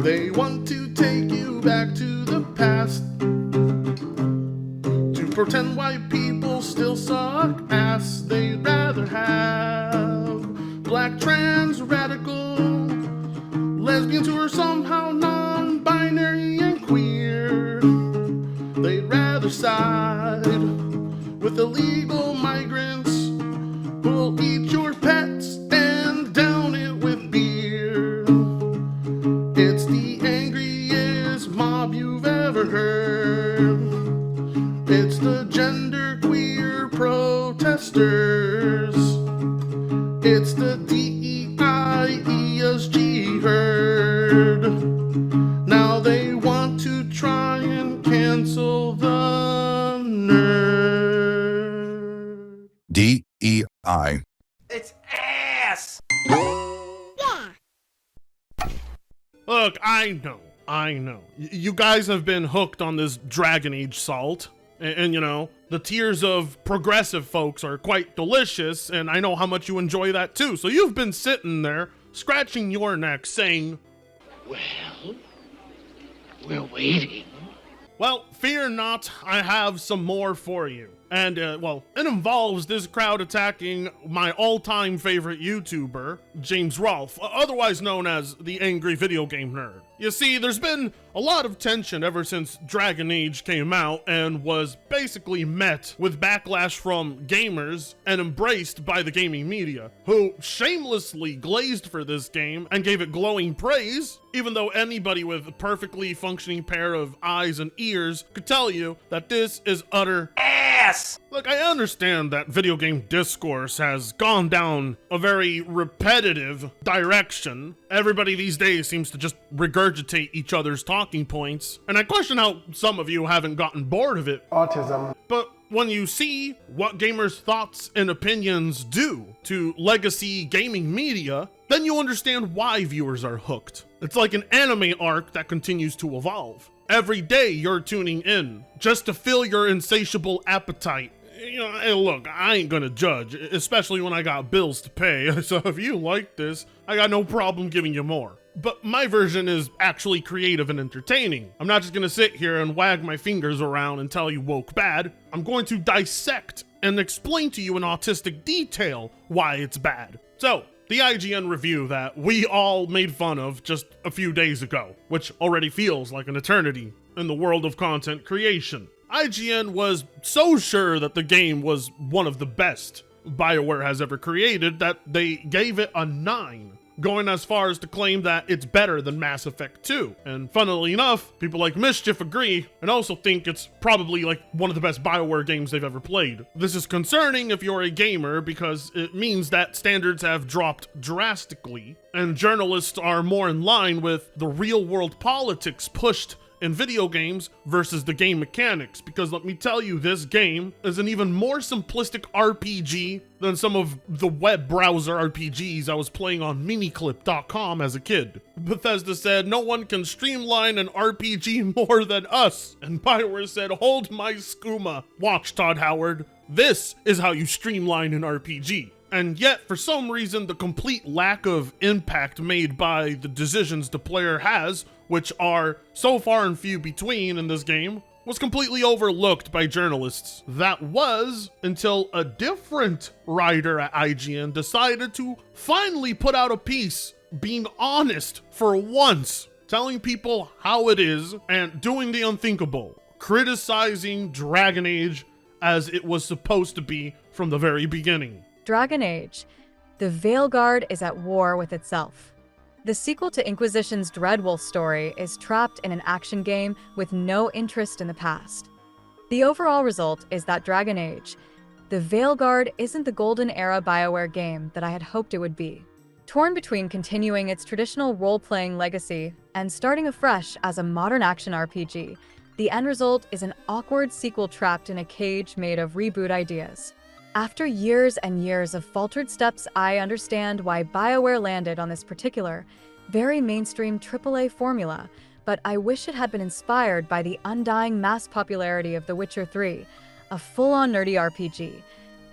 They want to take you back to the past, to pretend white people still suck ass. They'd rather have black trans radical lesbians who are somehow non-binary and queer. They'd rather side with illegal migrants who'll eat your pets and down it with beer. It's the angriest mob you've ever heard. It's the genderqueer protesters. It's the DEIESG herd. Now they want to try and cancel the nerd. DEI. It's ass! Look, I know. You guys have been hooked on this Dragon Age salt. And you know, the tears of progressive folks are quite delicious, and I know how much you enjoy that too. So you've been sitting there, scratching your neck, saying, Well, we're waiting. well, fear not, I have some more for you. And, well, it involves this crowd attacking my all-time favorite YouTuber, James Rolfe, otherwise known as the Angry Video Game Nerd. You see, there's been a lot of tension ever since Dragon Age came out and was basically met with backlash from gamers and embraced by the gaming media, who shamelessly glazed for this game and gave it glowing praise, even though anybody with a perfectly functioning pair of eyes and ears could tell you that this is utter Ass! Look, I understand that video game discourse has gone down a very repetitive direction. Everybody these days seems to just regurgitate each other's talking points, and I question how some of you haven't gotten bored of it. Autism. But when you see what gamers' thoughts and opinions do to legacy gaming media, then you understand why viewers are hooked. It's like an anime arc that continues to evolve. Every day you're tuning in just to fill your insatiable appetite. You know, hey, look, I ain't gonna judge, especially when I got bills to pay. So if you like this, I got no problem giving you more. But my version is actually creative and entertaining. I'm not just gonna sit here and wag my fingers around and tell you woke bad. I'm going to dissect and explain to you in autistic detail why it's bad. So, the IGN review that we all made fun of just a few days ago, which already feels like an eternity in the world of content creation. IGN was so sure that the game was one of the best BioWare has ever created that they gave it a 9, going as far as to claim that it's better than Mass Effect 2. And funnily enough, people like Mischief agree and also think it's probably like one of the best BioWare games they've ever played. This is concerning if you're a gamer because it means that standards have dropped drastically and journalists are more in line with the real world politics pushed in video games versus the game mechanics, because let me tell you, this game is an even more simplistic RPG than some of the web browser RPGs I was playing on miniclip.com as a kid. Bethesda said, no one can streamline an RPG more than us, and BioWare said, hold my skooma. Watch, Todd Howard, this is how you streamline an RPG. And yet, for some reason, the complete lack of impact made by the decisions the player has, which are so far and few between in this game, was completely overlooked by journalists. That was until a different writer at IGN decided to finally put out a piece being honest for once, telling people how it is and doing the unthinkable, criticizing Dragon Age as it was supposed to be from the very beginning. Dragon Age. The Veilguard is at war with itself. The sequel to Inquisition's Dreadwolf story is trapped in an action game with no interest in the past. The overall result is that Dragon Age, The Veilguard, isn't the golden era BioWare game that I had hoped it would be. Torn between continuing its traditional role-playing legacy and starting afresh as a modern action RPG, the end result is an awkward sequel trapped in a cage made of reboot ideas. After years and years of faltered steps, I understand why BioWare landed on this particular, very mainstream AAA formula, but I wish it had been inspired by the undying mass popularity of The Witcher 3, a full-on nerdy RPG,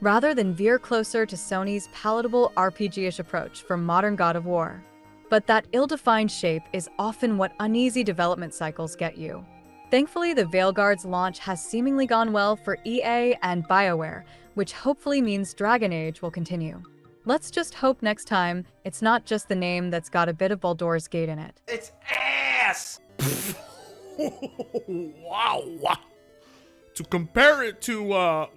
rather than veer closer to Sony's palatable RPG-ish approach for modern God of War. But that ill-defined shape is often what uneasy development cycles get you. Thankfully, the Veilguard's launch has seemingly gone well for EA and BioWare, which hopefully means Dragon Age will continue. Let's just hope next time it's not just the name that's got a bit of Baldur's Gate in it. It's ass! Wow. To compare it to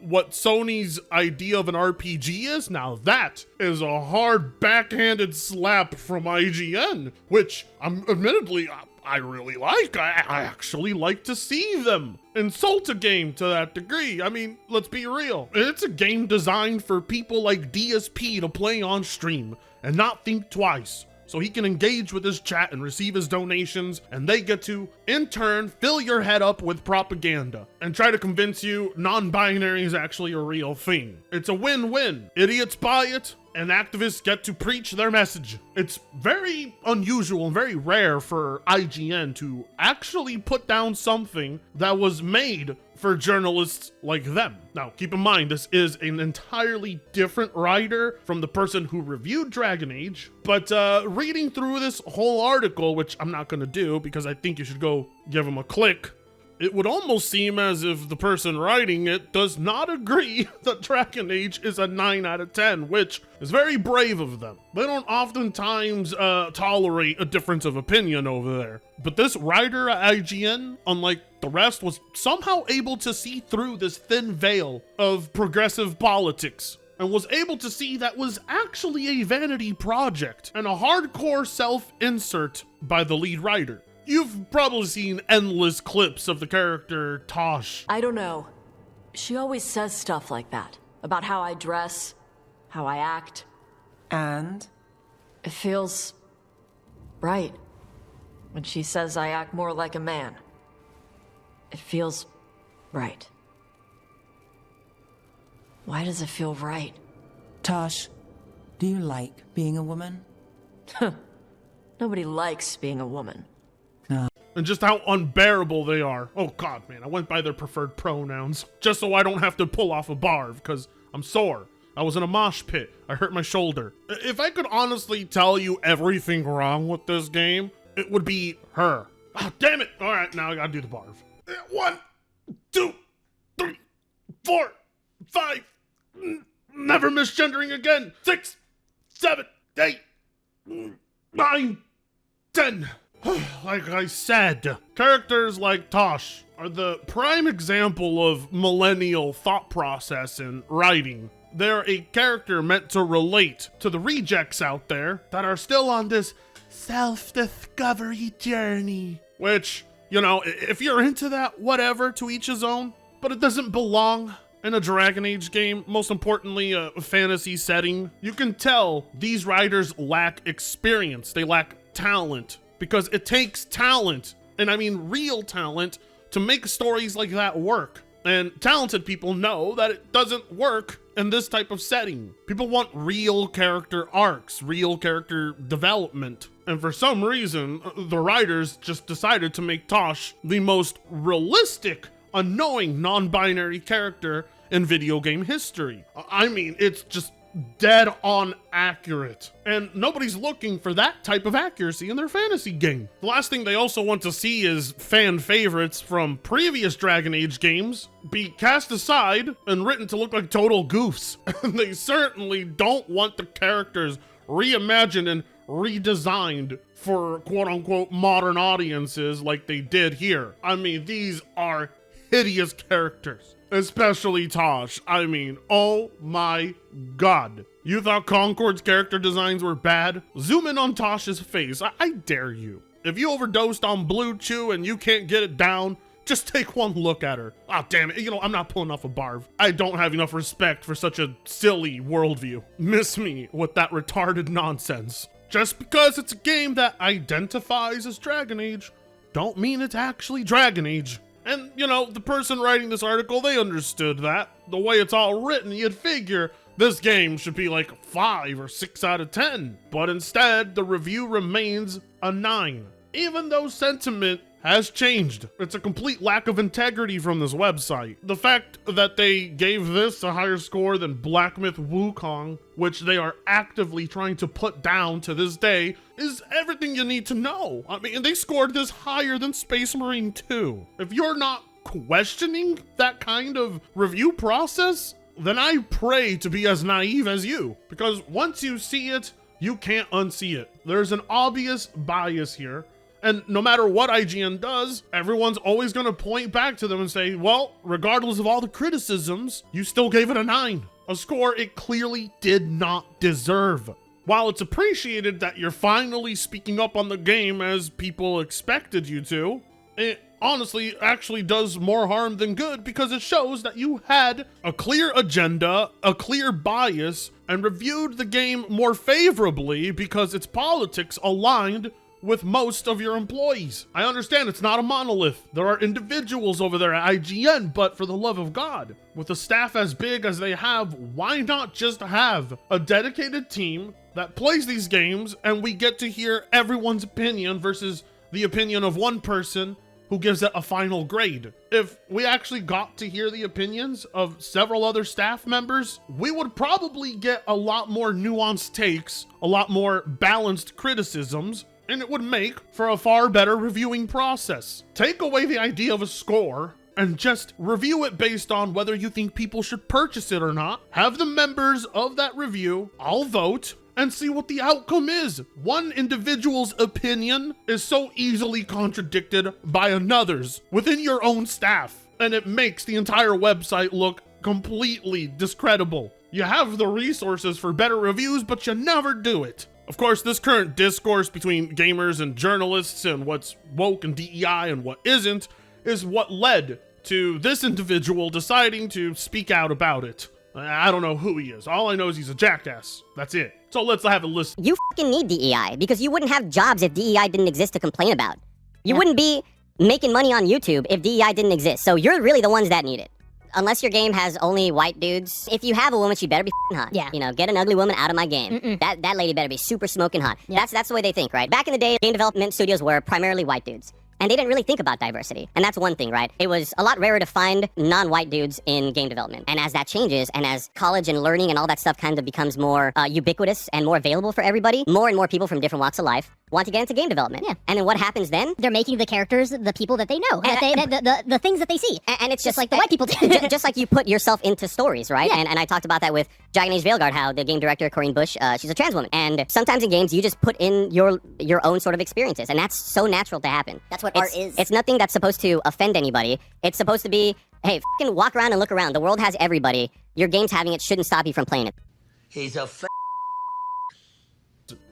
what Sony's idea of an RPG is, now that is a hard backhanded slap from IGN, which admittedly I really like. I actually like to see them insult a game to that degree. I mean, let's be real. It's a game designed for people like DSP to play on stream and not think twice, so he can engage with his chat and receive his donations, and they get to, in turn, fill your head up with propaganda and try to convince you non-binary is actually a real thing. It's a win-win. Idiots buy it, and activists get to preach their message. It's very unusual and very rare for IGN to actually put down something that was made for journalists like them. Now, keep in mind, this is an entirely different writer from the person who reviewed Dragon Age, but reading through this whole article, which I'm not gonna do because I think you should go give him a click, it would almost seem as if the person writing it does not agree that Dragon Age is a 9 out of 10, which is very brave of them. They don't oftentimes tolerate a difference of opinion over there. But this writer at IGN, unlike the rest, was somehow able to see through this thin veil of progressive politics and was able to see that was actually a vanity project and a hardcore self-insert by the lead writer. You've probably seen endless clips of the character Tosh. I don't know. She always says stuff like that. About how I dress, how I act. And? It feels right. When she says I act more like a man. It feels right. Why does it feel right? Tosh, do you like being a woman? Nobody likes being a woman. And just how unbearable they are. Oh god, man, I went by their preferred pronouns just so I don't have to pull off a barf because I'm sore. I was in a mosh pit. I hurt my shoulder. If I could honestly tell you everything wrong with this game, it would be her. Oh, damn it. All right, now I gotta do the barf. 1, 2, 3, 4, 5. Never misgendering again. 6, 7, 8, 9, 10. Like I said, characters like Tosh are the prime example of millennial thought process in writing. They're a character meant to relate to the rejects out there that are still on this self-discovery journey. Which, you know, if you're into that, whatever, to each his own. But it doesn't belong in a Dragon Age game, most importantly a fantasy setting. You can tell these writers lack experience, they lack talent. Because it takes talent, and I mean real talent, to make stories like that work. And talented people know that it doesn't work in this type of setting. People want real character arcs, real character development. And for some reason, the writers just decided to make Tosh the most realistic, unknowing, non-binary character in video game history. I mean, it's just dead on accurate. And nobody's looking for that type of accuracy in their fantasy game. The last thing they also want to see is fan favorites from previous Dragon Age games be cast aside and written to look like total goofs. And they certainly don't want the characters reimagined and redesigned for quote-unquote modern audiences like they did here. I mean, these are hideous characters. Especially Tosh. I mean, oh my god. You thought Concord's character designs were bad? Zoom in on Tosh's face. I dare you. If you overdosed on Blue Chew and you can't get it down, just take one look at her. Ah, damn it. You know, I'm not pulling off a barf. I don't have enough respect for such a silly worldview. Miss me with that retarded nonsense. Just because it's a game that identifies as Dragon Age, don't mean it's actually Dragon Age. And, you know, the person writing this article, they understood that. The way it's all written, you'd figure this game should be like 5 or 6 out of 10. But instead, the review remains a 9. Even though sentiment has changed. It's a complete lack of integrity from this website. The fact that they gave this a higher score than Black Myth Wukong, which they are actively trying to put down to this day, is everything you need to know. I mean, they scored this higher than Space Marine 2. If you're not questioning that kind of review process, then I pray to be as naive as you, because once you see it, you can't unsee it. There's an obvious bias here, and no matter what IGN does, everyone's always going to point back to them and say, well, regardless of all the criticisms, you still gave it a 9, a score it clearly did not deserve. While it's appreciated that you're finally speaking up on the game as people expected you to, it honestly actually does more harm than good, because it shows that you had a clear agenda, a clear bias, and reviewed the game more favorably because its politics aligned with most of your employees. I understand it's not a monolith. There are individuals over there at IGN, but for the love of God, with a staff as big as they have, why not just have a dedicated team that plays these games and we get to hear everyone's opinion versus the opinion of one person who gives it a final grade? If we actually got to hear the opinions of several other staff members, we would probably get a lot more nuanced takes, a lot more balanced criticisms, and it would make for a far better reviewing process. Take away the idea of a score and just review it based on whether you think people should purchase it or not. Have the members of that review all vote and see what the outcome is. One individual's opinion is so easily contradicted by another's within your own staff, and it makes the entire website look completely discreditable. You have the resources for better reviews, but you never do it. Of course, this current discourse between gamers and journalists and what's woke and DEI and what isn't is what led to this individual deciding to speak out about it. I don't know who he is. All I know is he's a jackass. That's it. So let's have a listen. You fucking need DEI, because you wouldn't have jobs if DEI didn't exist to complain about. You wouldn't be making money on YouTube if DEI didn't exist. So you're really the ones that need it. Unless your game has only white dudes, if you have a woman, she better be hot. Yeah. You know, get an ugly woman out of my game. That lady better be super smoking hot. Yeah. That's the way they think, right? Back in the day, game development studios were primarily white dudes. And they didn't really think about diversity. And that's one thing, right? It was a lot rarer to find non-white dudes in game development. And as that changes, and as college and learning and all that stuff kind of becomes more ubiquitous and more available for everybody, more and more people from different walks of life want to get into game development. Yeah. And then what happens then? They're making the characters the people that they know, the things that they see. And it's just like the white people do. Just like you put yourself into stories, right? Yeah. And I talked about that with Dragon Age Veilguard, how the game director, Corinne Bush, she's a trans woman. And sometimes in games, you just put in your own sort of experiences. And that's so natural to happen. That's what art is. It's nothing that's supposed to offend anybody. It's supposed to be, hey, fucking walk around and look around. The world has everybody. Your game's having it. Shouldn't stop you from playing it. He's a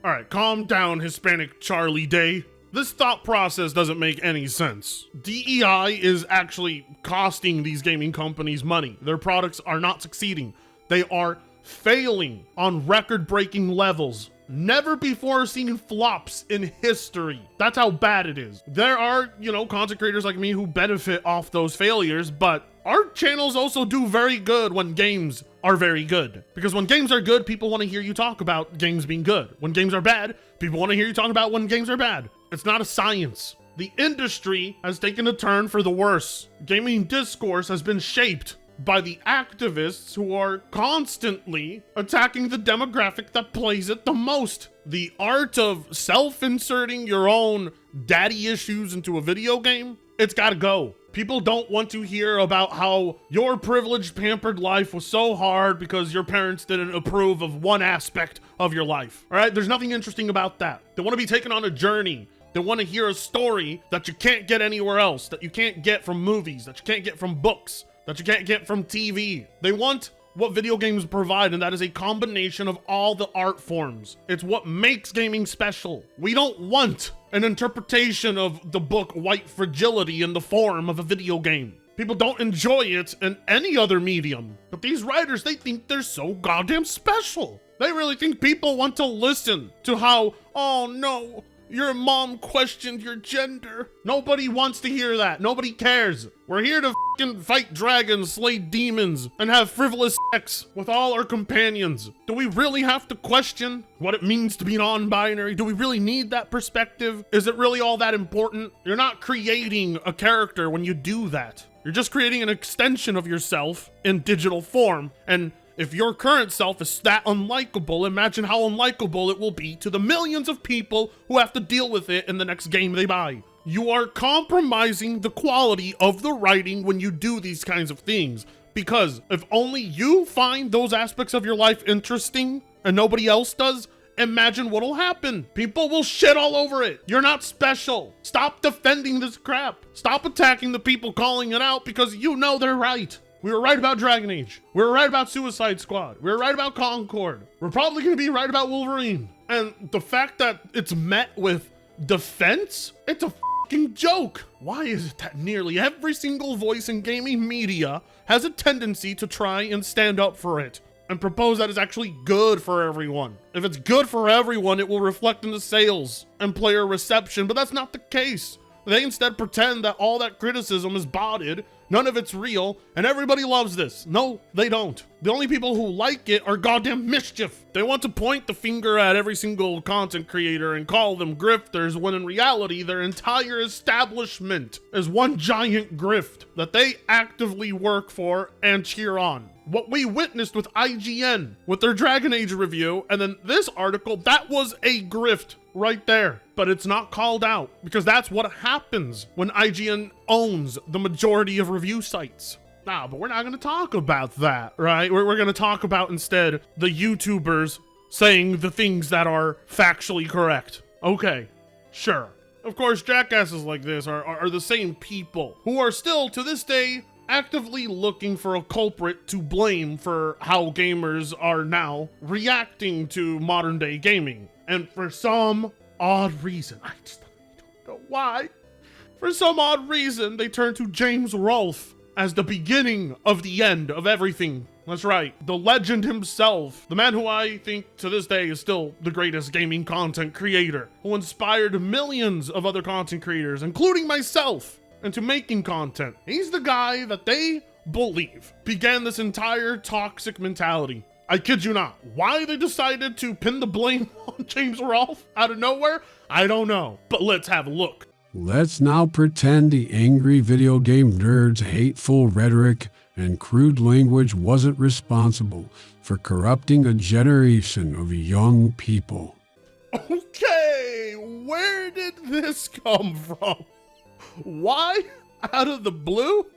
All right, calm down, Hispanic Charlie Day. This thought process doesn't make any sense. DEI is actually costing these gaming companies money. Their products are not succeeding. They are failing on record-breaking levels. Never before seen flops in history. That's how bad it is. There are, content creators like me who benefit off those failures, but our channels also do very good when games are very good. Because when games are good, people want to hear you talk about games being good. When games are bad, people want to hear you talk about when games are bad. It's not a science. The industry has taken a turn for the worse. Gaming discourse has been shaped by the activists who are constantly attacking the demographic that plays it the most. The art of self-inserting your own daddy issues into a video game, it's gotta go. People don't want to hear about how your privileged, pampered life was so hard because your parents didn't approve of one aspect of your life. All right, there's nothing interesting about that. They want to be taken on a journey. They want to hear a story that you can't get anywhere else, that you can't get from movies, that you can't get from books, that you can't get from TV. They want what video games provide, and that is a combination of all the art forms. It's what makes gaming special. We don't want an interpretation of the book White Fragility in the form of a video game. People don't enjoy it in any other medium. But these writers, they think they're so goddamn special. They really think people want to listen to how, oh no, Your mom questioned your gender. Nobody wants to hear that. Nobody cares. We're here to fucking fight dragons, slay demons, and have frivolous sex with all our companions. Do we really have to question what it means to be non-binary? Do we really need that perspective? Is it really all that important? You're not creating a character when you do that. You're just creating an extension of yourself in digital form, and if your current self is that unlikable, imagine how unlikable it will be to the millions of people who have to deal with it in the next game they buy. You are compromising the quality of the writing when you do these kinds of things, because if only you find those aspects of your life interesting and nobody else does, imagine what'll happen. People will shit all over it. You're not special. Stop defending this crap. Stop attacking the people calling it out because you know they're right. We were right about Dragon Age. We were right about Suicide Squad. We were right about Concord. We're probably going to be right about Wolverine. And the fact that it's met with defense, it's a fucking joke. Why is it that nearly every single voice in gaming media has a tendency to try and stand up for it and propose that it's actually good for everyone? If it's good for everyone, it will reflect in the sales and player reception, but that's not the case. They instead pretend that all that criticism is botted, none of it's real, and everybody loves this. No, they don't. The only people who like it are goddamn mischief. They want to point the finger at every single content creator and call them grifters, when in reality, their entire establishment is one giant grift that they actively work for and cheer on. What we witnessed with IGN, with their Dragon Age review, and then this article, that was a grift right there. But it's not called out, because that's what happens when IGN owns the majority of review sites. Nah, but we're not going to talk about that, right? We're going to talk about instead the YouTubers saying the things that are factually correct. Okay, sure. Of course, jackasses like this are the same people who are still, to this day, actively looking for a culprit to blame for how gamers are now reacting to modern day gaming. And for some odd reason, I don't know why, for some odd reason, they turn to James Rolfe as the beginning of the end of everything. That's right, the legend himself, the man who I think to this day is still the greatest gaming content creator, who inspired millions of other content creators, including myself, into making content. He's the guy that they believe began this entire toxic mentality. I kid you not. Why they decided to pin the blame on James Rolfe out of nowhere, I don't know. But let's have a look. Let's now pretend the angry video game nerds' hateful rhetoric and crude language wasn't responsible for corrupting a generation of young people. Okay, where did this come from? Why, out of the blue,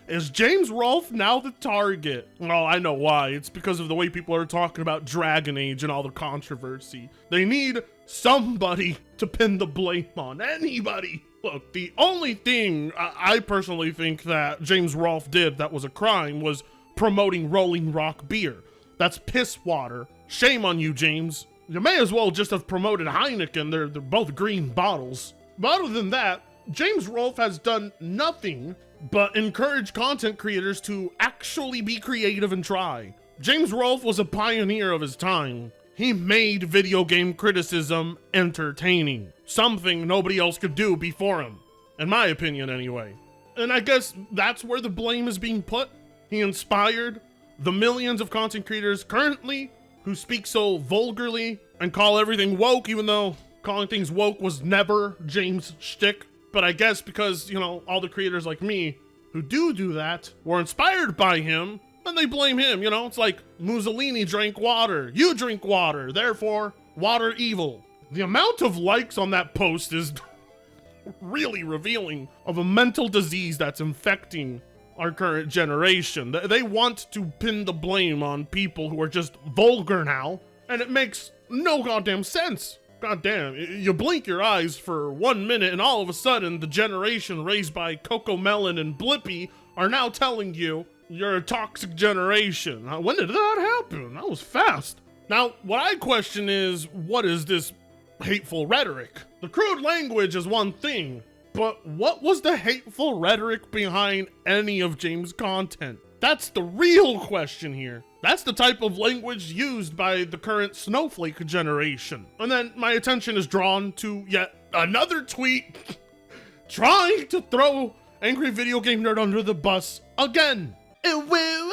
is James Rolfe now the target? Well, I know why. It's because of the way people are talking about Dragon Age and all the controversy. They need somebody to pin the blame on. Anybody. Look, the only thing I personally think that James Rolfe did that was a crime was promoting Rolling Rock beer. That's piss water. Shame on you, James. You may as well just have promoted Heineken. They're both green bottles. But other than that, James Rolfe has done nothing but encourage content creators to actually be creative and try. James Rolfe was a pioneer of his time. He made video game criticism entertaining, something nobody else could do before him, in my opinion anyway. And I guess that's where the blame is being put. He inspired the millions of content creators currently who speak so vulgarly and call everything woke, even though calling things woke was never James' shtick. But I guess because, you know, all the creators like me who do that were inspired by him, then they blame him, you know? It's like Mussolini drank water. You drink water, therefore, water evil. The amount of likes on that post is really revealing of a mental disease that's infecting our current generation. They want to pin the blame on people who are just vulgar now, and it makes no goddamn sense. God damn, you blink your eyes for 1 minute and all of a sudden the generation raised by Coco Melon and Blippi are now telling you you're a toxic generation. When did that happen? That was fast. Now, what I question is, what is this hateful rhetoric? The crude language is one thing, but what was the hateful rhetoric behind any of James' content? that's the real question here. That's the type of language used by the current snowflake generation. And then my attention is drawn to yet another tweet trying to throw Angry Video Game Nerd under the bus again. Woo,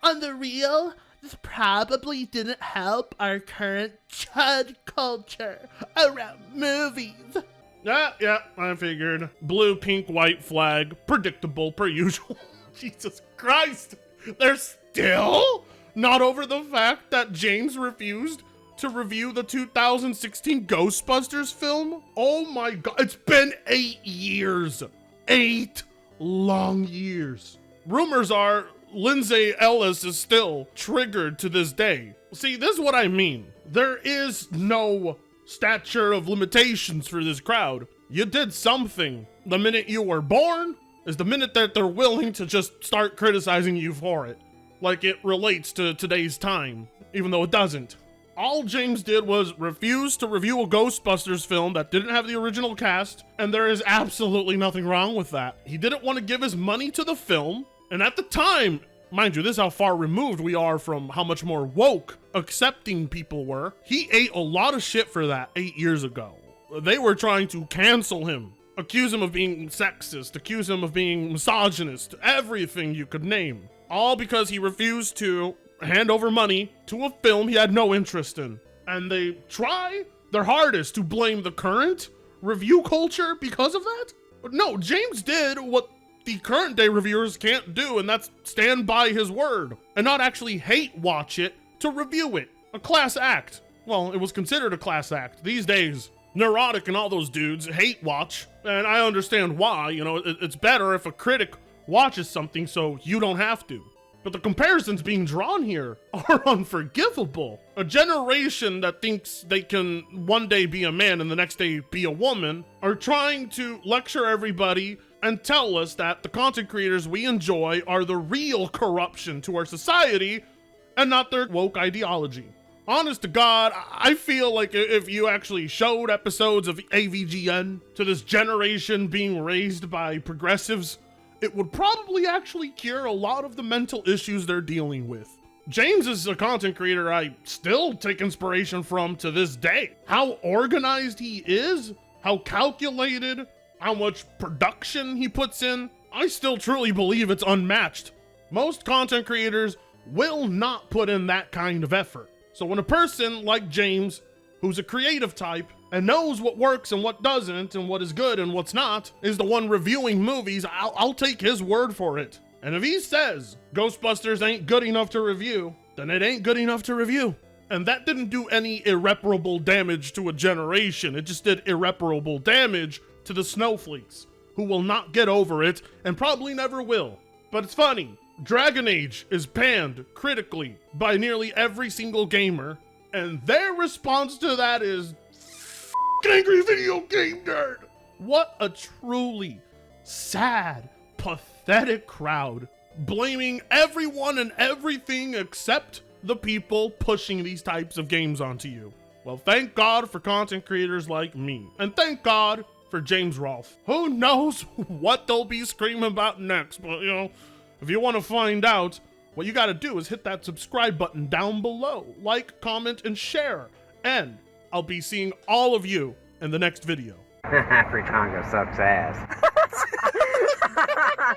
on the real, this probably didn't help our current chud culture around movies. Yeah, I figured. Blue, pink, white flag, predictable per usual. Jesus Christ, they're still not over the fact that James refused to review the 2016 Ghostbusters film? Oh my god, it's been 8 years. 8 long years. Rumors are Lindsay Ellis is still triggered to this day. See, this is what I mean. There is no stature of limitations for this crowd. You did something the minute you were born is the minute that they're willing to just start criticizing you for it. Like it relates to today's time, even though it doesn't. All James did was refuse to review a Ghostbusters film that didn't have the original cast, and there is absolutely nothing wrong with that. He didn't want to give his money to the film, and at the time, mind you, this is how far removed we are from how much more woke accepting people were. He ate a lot of shit for that 8 years ago. They were trying to cancel him, accuse him of being sexist, accuse him of being misogynist, everything you could name. All because he refused to hand over money to a film he had no interest in. And they try their hardest to blame the current review culture because of that. But no, James did what the current day reviewers can't do, and that's stand by his word and not actually hate watch it to review it. A class act. Well, it was considered a class act. These days, Neurotic and all those dudes hate watch, and I understand why. You know, it's better if a critic watches something so you don't have to. But the comparisons being drawn here are unforgivable. A generation that thinks they can one day be a man and the next day be a woman are trying to lecture everybody and tell us that the content creators we enjoy are the real corruption to our society and not their woke ideology. Honest to God, I feel like if you actually showed episodes of AVGN to this generation being raised by progressives, it would probably actually cure a lot of the mental issues they're dealing with. James is a content creator I still take inspiration from to this day. How organized he is, how calculated, how much production he puts in, I still truly believe it's unmatched. Most content creators will not put in that kind of effort. So when a person like James, who's a creative type, and knows what works and what doesn't, and what is good and what's not, is the one reviewing movies, I'll take his word for it. And if he says Ghostbusters ain't good enough to review, then it ain't good enough to review. And that didn't do any irreparable damage to a generation. It just did irreparable damage to the snowflakes, who will not get over it and probably never will. But it's funny, Dragon Age is panned critically by nearly every single gamer, and their response to that is Angry Video Game Nerd. What a truly sad, pathetic crowd, blaming everyone and everything except the people pushing these types of games onto you. Well, thank God for content creators like me, and thank God for James Rolfe. Who knows what they'll be screaming about next, but you know, if you want to find out, what you gotta do is hit that subscribe button down below, like, comment, and share, and I'll be seeing all of you in the next video. Fritongo sucks ass.